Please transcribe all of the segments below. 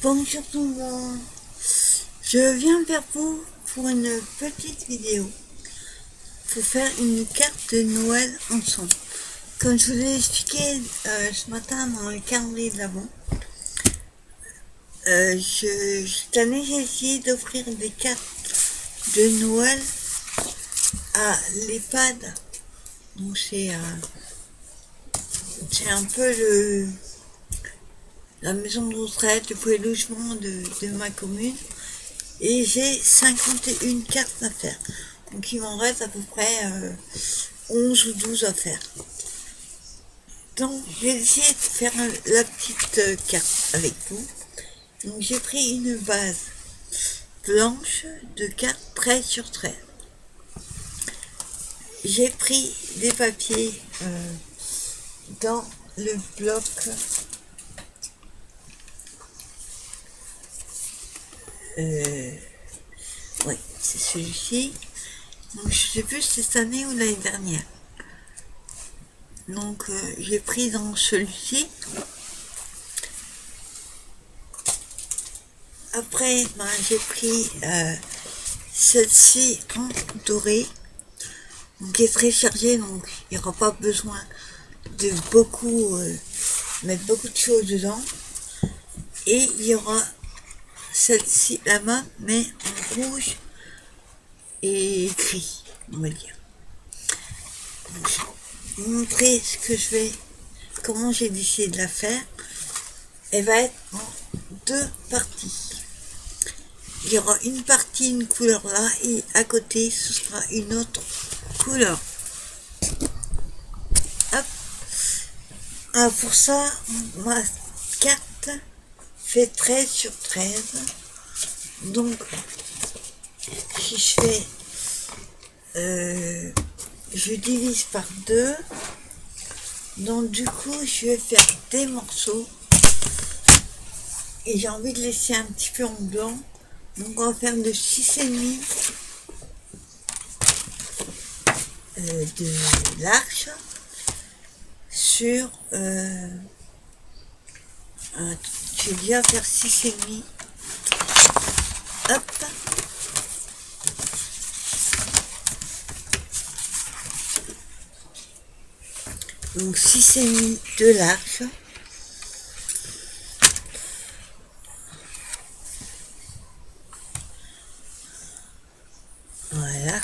Bonjour tout le monde, je viens vers vous pour une petite vidéo pour faire une carte de Noël ensemble. Comme je vous l'ai expliqué ce matin dans le calendrier de l'Avent, cette année j'ai essayé d'offrir des cartes de Noël à l'EHPAD. Donc c'est un peu la maison de retraite, le foyer de logement de ma commune. Et j'ai 51 cartes à faire. Donc il m'en reste à peu près 11 ou 12 à faire. Donc j'ai essayé de faire la petite carte avec vous. Donc j'ai pris une base blanche de cartes 13 sur 13. J'ai pris des papiers dans le bloc oui, c'est celui-ci. Donc je sais plus si c'est cette année ou l'année dernière. Donc j'ai pris dans celui-ci. Après j'ai pris celle-ci en doré, donc qui est très chargée, donc il n'y aura pas besoin de mettre beaucoup de choses dedans. Et il y aura celle-ci là-bas, mais en rouge et gris, on va dire. Donc, je vais vous montrer ce que comment j'ai décidé de la faire. Elle va être en deux parties. Il y aura une partie, une couleur là, et à côté, ce sera une autre couleur. Hop. Ah, pour ça, ma carte fait 13 sur 13. Donc, si je fais, je divise par 2. Donc, du coup, je vais faire des morceaux. Et j'ai envie de laisser un petit peu en blanc. Donc, on va faire de 6,5 de l'arche sur je vais déjà faire 6,5. Hop. Donc 6,5 de l'arche. Voilà.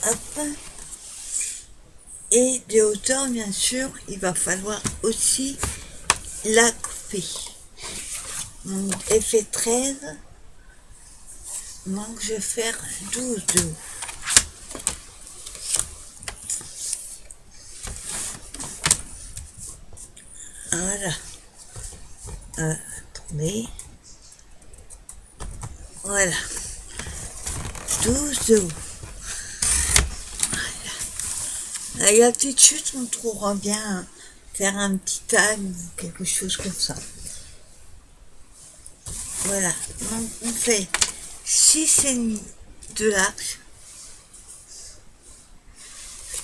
Hop. Et de hauteur, bien sûr, il va falloir aussi la couper. Donc, elle fait 13. Donc, je vais faire 12 de haut. Voilà. Attendez. Voilà. 12 de haut. Avec la petite chute, on trouvera bien faire un petit tag ou quelque chose comme ça. Voilà, donc on fait 6,5 de l'arche.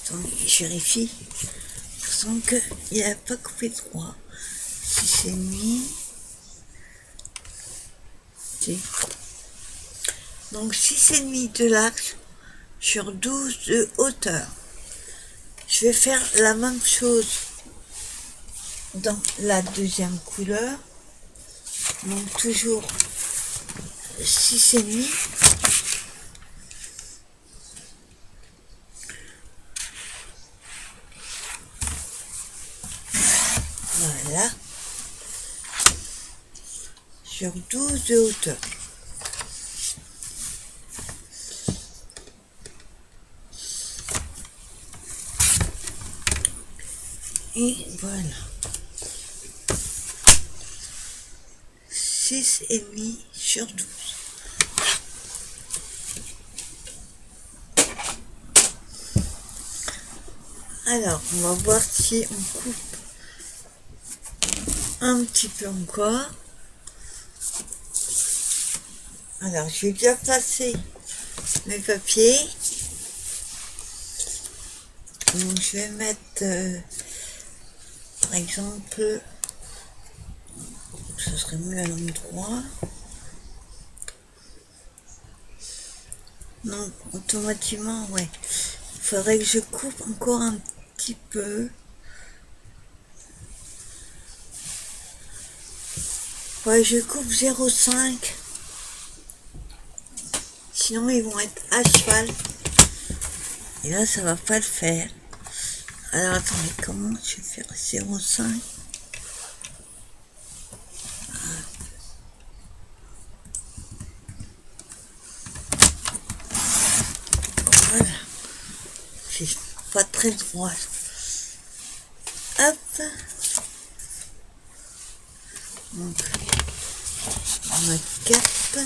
Attendez, je vérifie. Sans qu'il n'a pas coupé droit. 6,5. Donc 6,5 de l'arche sur 12 de hauteur. Je vais faire la même chose dans la deuxième couleur. Donc toujours 6,5. Voilà. Sur 12 de hauteur. Et voilà. 6,5 sur 12. Alors, on va voir si on coupe un petit peu encore. Alors, je vais bien placer mes papiers. Donc, je vais mettre, par exemple, ce serait mieux à l'endroit. Donc automatiquement, ouais. Il faudrait que je coupe encore un petit peu. Ouais, je coupe 0,5. Sinon ils vont être à cheval. Et là ça va pas le faire. Alors attendez, comment je vais faire 0,5? Voilà. C'est pas très droit. Hop. Donc ma cape.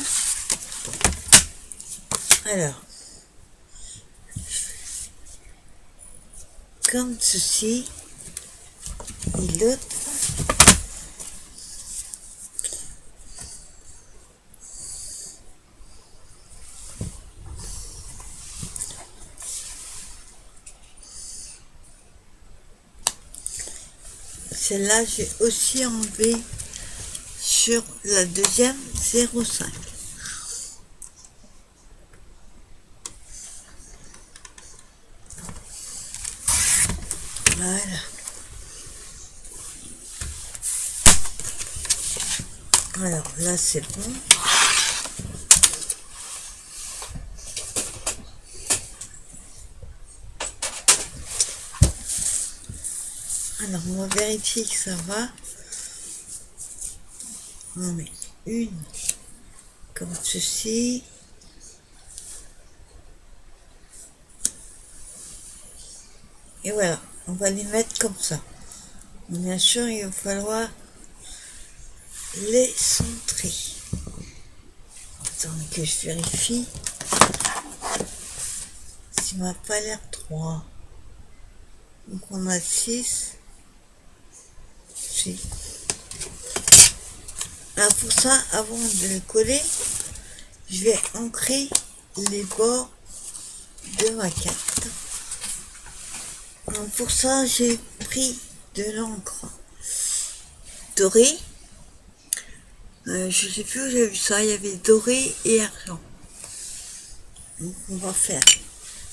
Alors. Comme ceci. Et l'autre. Celle-là, j'ai aussi enlevé sur la deuxième 0,5. Voilà. Alors là, c'est bon. Alors, on va vérifier que ça va. On met une comme ceci. Et voilà, on va les mettre comme ça. Bien sûr, il va falloir les centrer. Attendez que je vérifie. Ça m'a pas l'air 3. Donc on a 6. Si. Alors pour ça, avant de le coller, je vais ancrer les bords de ma carte. Donc pour ça, j'ai pris de l'encre dorée. Je sais plus où j'ai vu ça, il y avait doré et argent. Donc on va faire.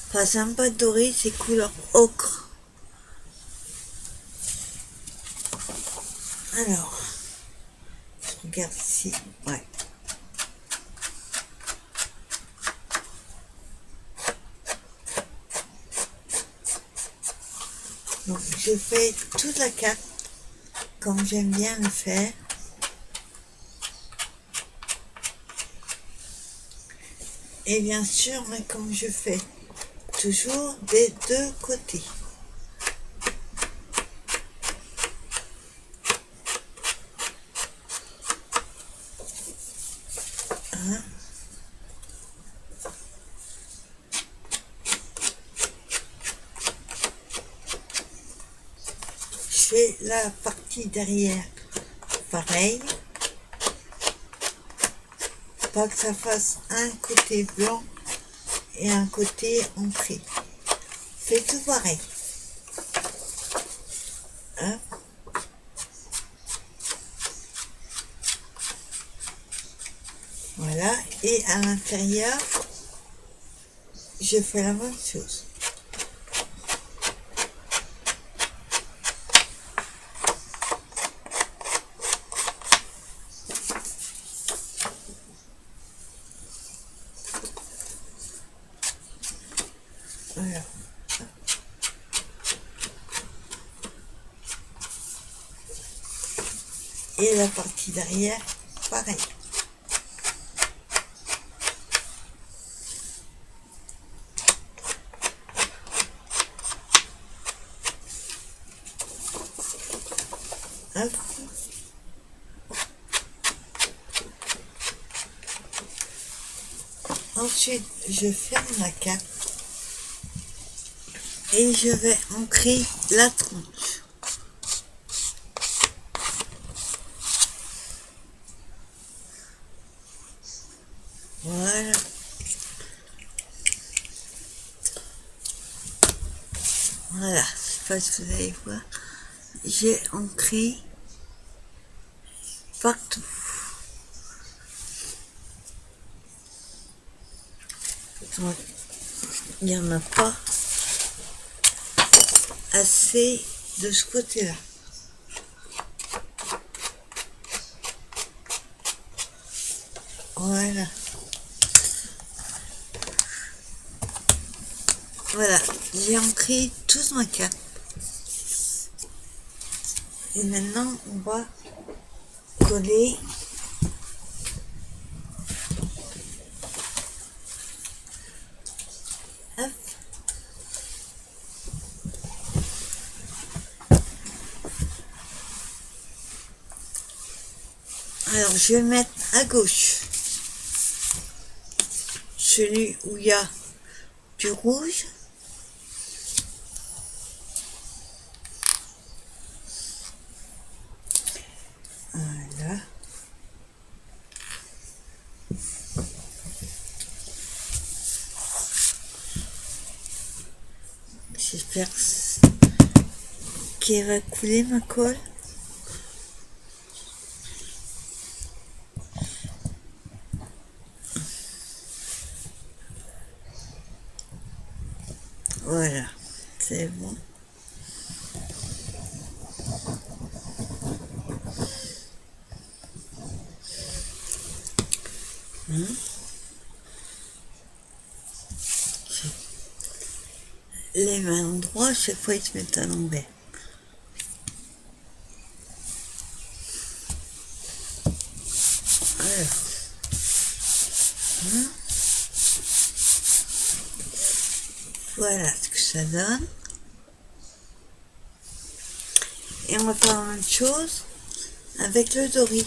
Enfin, c'est un pas doré, c'est couleur ocre. Alors, je regarde ici, ouais. Donc je fais toute la carte comme j'aime bien le faire. Et bien sûr, mais comme je fais toujours des deux côtés. Hein? Je fais la partie derrière pareil. Pas que ça fasse un côté blanc et un côté ancré. Fais tout pareil. Hein? Voilà, et à l'intérieur, je fais la même chose. Voilà. Et la partie derrière, pareil. Hop. Ensuite, je ferme la carte et je vais ancrer la tranche. Voilà. Voilà, je sais pas si vous allez voir. J'ai ancré partout. Donc, il n'y en a pas assez de ce côté-là. Voilà. Voilà, j'ai ancré toute ma carte. Et maintenant, on va coller hop. Alors, je vais mettre à gauche celui où il y a du rouge. Voilà. J'espère qu'elle va couler ma colle. Voilà, c'est bon. Les mains droits, chaque fois ils se mettent à l'envers. Alors, voilà ce que ça donne. Et on va faire la même chose avec le doré.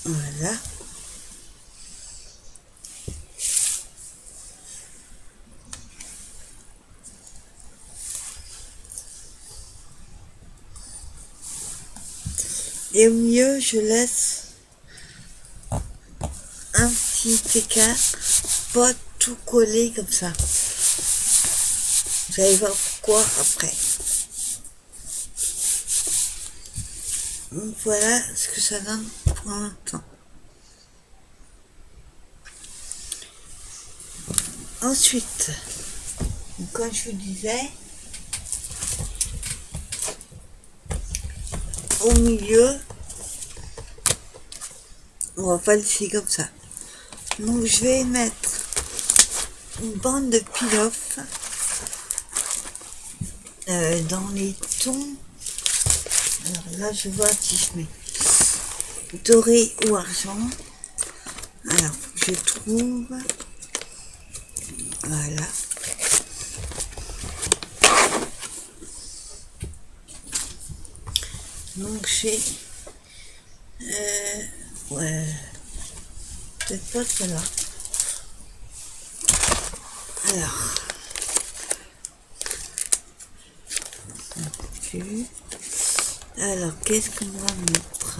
Voilà. Et au milieu, je laisse un petit écart, pas tout coller comme ça. Vous allez voir pourquoi après. Donc voilà ce que ça donne pour l'instant. Ensuite, comme je vous disais, au milieu, on va pas le laisser comme ça. Donc je vais mettre une bande de peel-off dans les tons. Alors là, je vois si je mets doré ou argent. Alors, je trouve. Voilà. Donc j'ai ouais, peut-être pas cela. Alors, alors qu'est-ce qu'on va mettre?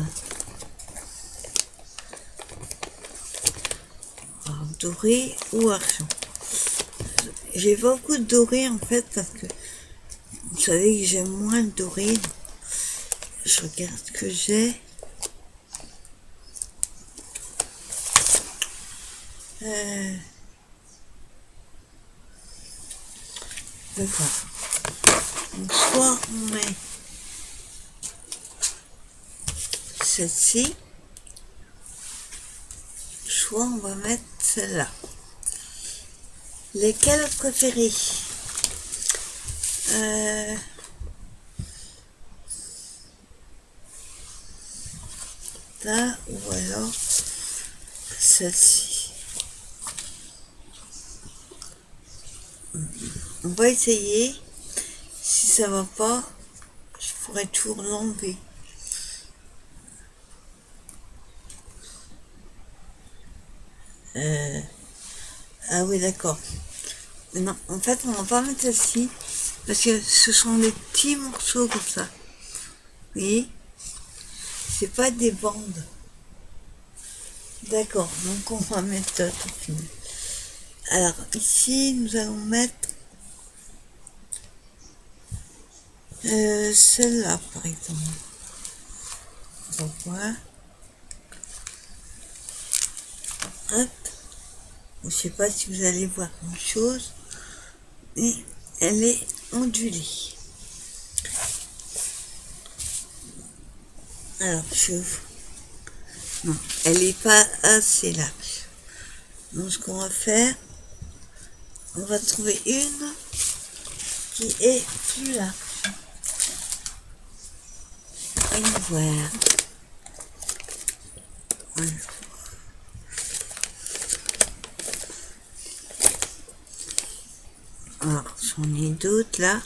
Alors, doré ou argent? J'ai beaucoup de doré en fait parce que vous savez que j'aime moins le doré. Je regarde ce que j'ai. Je vais voir. Donc, soit on met celle-ci, soit on va mettre celle-là. Lesquelles préférées? Là ou alors celle-ci. On va essayer. Si ça va pas, je pourrais toujours l'enlever. Ah oui, d'accord. Non, en fait, on va pas mettre celle-ci. Parce que ce sont des petits morceaux comme ça. Vous voyez? C'est pas des bandes. D'accord, donc on va mettre tout fini. Alors ici, nous allons mettre celle-là, par exemple. On va voir. Hop. Je sais pas si vous allez voir une chose. Et elle est ondulée. Alors, non, elle n'est pas assez large. Donc, ce qu'on va faire, on va trouver une qui est plus large. Et voilà. Voilà. Alors, j'en ai d'autres là.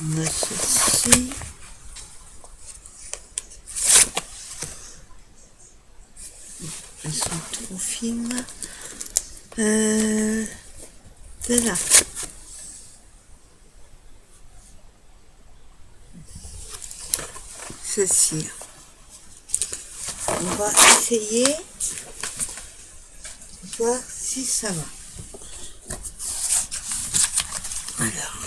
On a ceci. Elles sont trop fines. C'est là. Ceci. On va essayer de voir si ça va. Alors.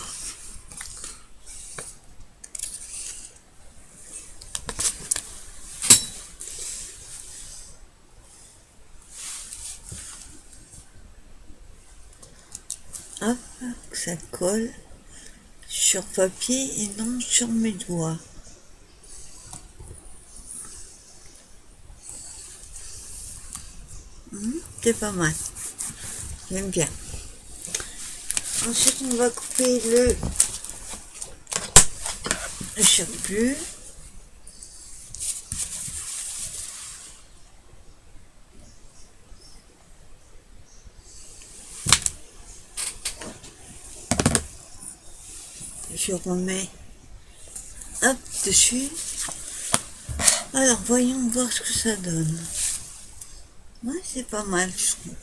Hop, que ça colle sur papier et non sur mes doigts. C'est pas mal. J'aime bien. Ensuite, on va couper le surplus. Je remets hop dessus. Alors, voyons voir ce que ça donne. Ouais, c'est pas mal, je trouve.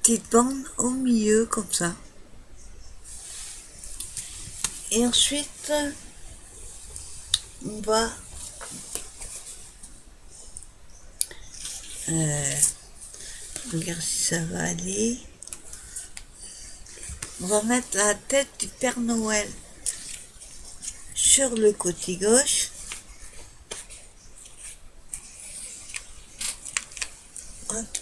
Petite bande au milieu, comme ça. Et ensuite, on va regarde si ça va aller. On va mettre la tête du Père Noël sur le côté gauche. Hop.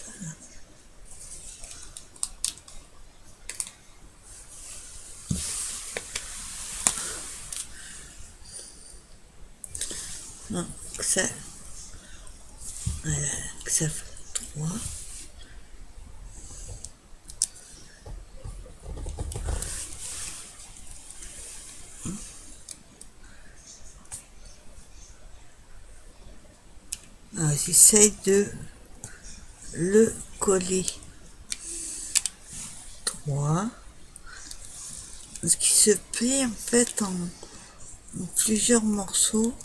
Non, que ça, voilà, que ça fait 3. J'essaye de le coller. 3. Ce qui se plie en fait en plusieurs morceaux.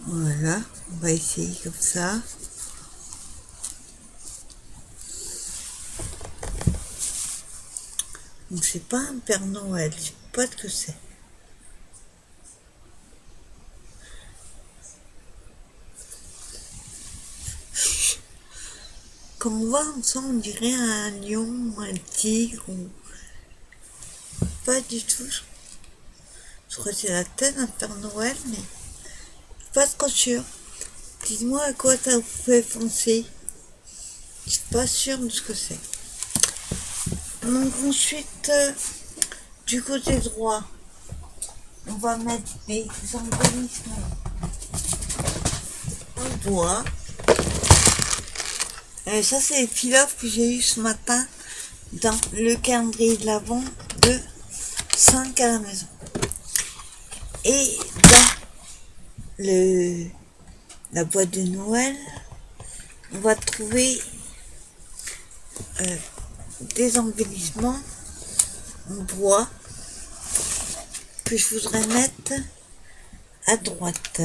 Voilà, on va essayer comme ça. Donc c'est pas un Père Noël, je sais pas ce que c'est. Quand on voit ensemble, on dirait un lion, un tigre, ou pas du tout. Je crois que c'est la tête d'un Père Noël, mais pas trop sûr. Dites-moi à quoi ça vous fait penser. Je suis pas sûre de ce que c'est. Donc ensuite, du côté droit, on va mettre des embellissements en bois. Ça, c'est les pilafs que j'ai eu ce matin dans le calendrier de l'Avent de 5 à la maison. Et dans la boîte de Noël, on va trouver des embellissements en bois que je voudrais mettre à droite.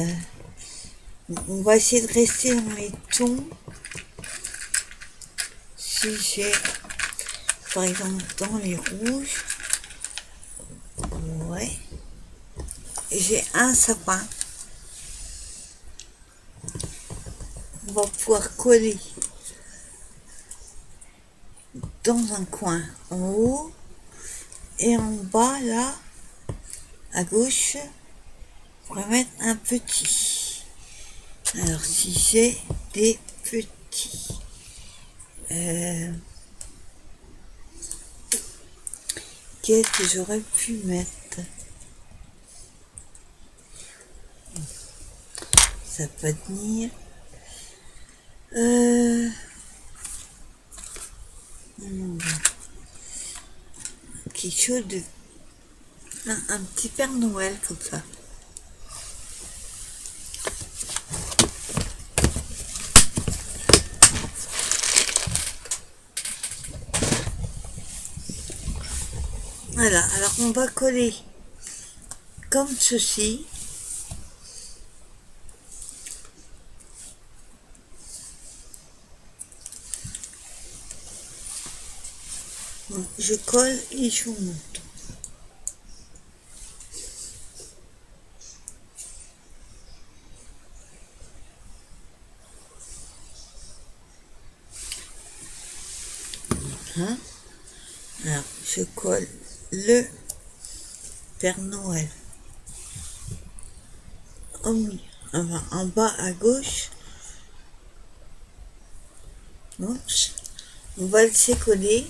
On va essayer de rester dans les tons. Si j'ai, par exemple, dans les rouges, ouais, j'ai un sapin. On va pouvoir coller dans un coin en haut et en bas, là, à gauche, on va mettre un petit. Alors, si j'ai des petits, qu'est-ce que j'aurais pu mettre? Ça peut tenir. Quelque chose de... un petit Père Noël comme ça. Voilà, alors on va coller comme ceci. Donc, je colle et je vous montre. Hein? Alors, je colle le Père Noël en bas à gauche. Oups. On va le coller.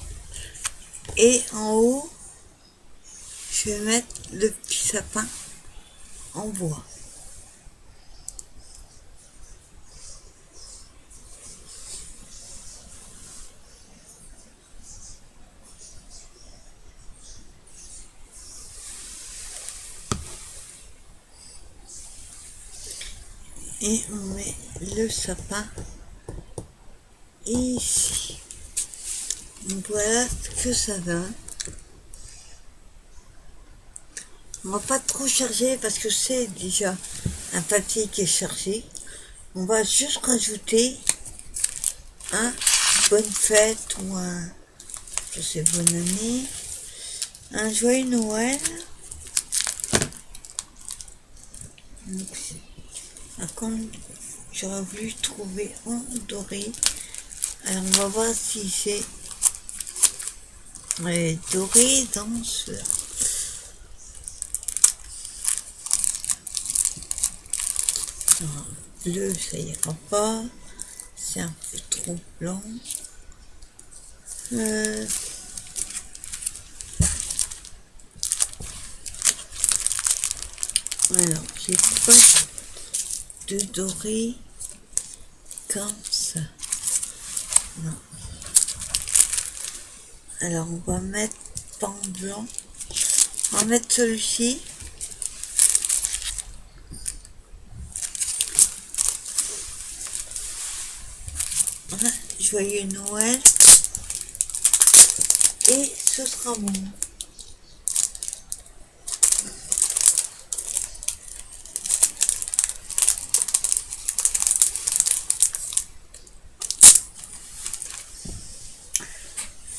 Et en haut, je vais mettre le petit sapin en bois. Et on met le sapin ici. Donc voilà ce que ça donne. On va pas trop charger parce que c'est déjà un papier qui est chargé. On va juste rajouter un bonne fête ou un, je sais, bonne année, un joyeux Noël. Donc, comme j'aurais voulu trouver en doré, alors on va voir si j'ai doré dans ce... Bleu, ça ira pas. C'est un peu trop blanc. Alors, j'ai pas de doré comme ça. Non. Alors, on va mettre pas en blanc. On va mettre celui-ci. Voilà, joyeux Noël. Et ce sera bon.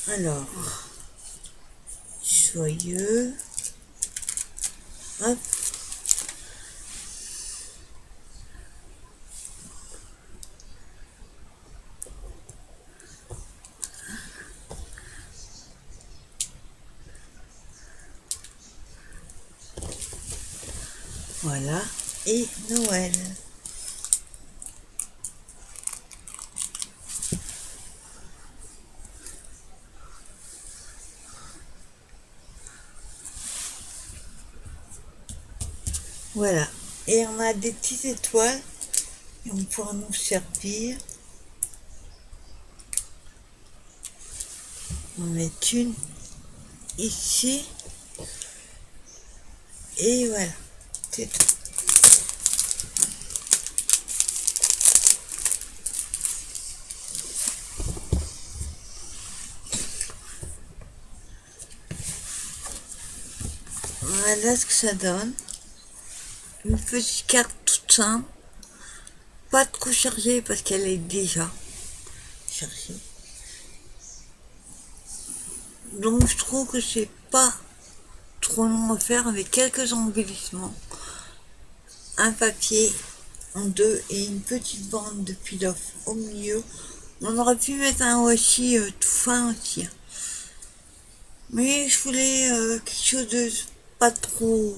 Alors, joyeux. Hop. Voilà. Et Noël. Voilà. Et on a des petites étoiles. Et on pourra nous servir. On met une ici. Et voilà. C'est tout. Voilà ce que ça donne. Une petite carte toute simple. pas trop chargée parce qu'elle est déjà chargée. Donc je trouve que c'est pas trop long à faire avec quelques embellissements. Un papier en deux et une petite bande de peel-off au milieu. On aurait pu mettre un washi tout fin aussi. Mais je voulais quelque chose de pas trop...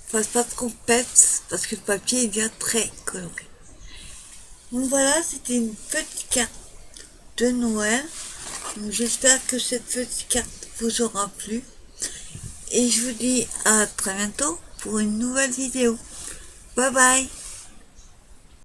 Enfin, pas trop pète parce que le papier est bien très coloré. Donc voilà, c'était une petite carte de Noël. Donc j'espère que cette petite carte vous aura plu. Et je vous dis à très bientôt pour une nouvelle vidéo. Bye bye.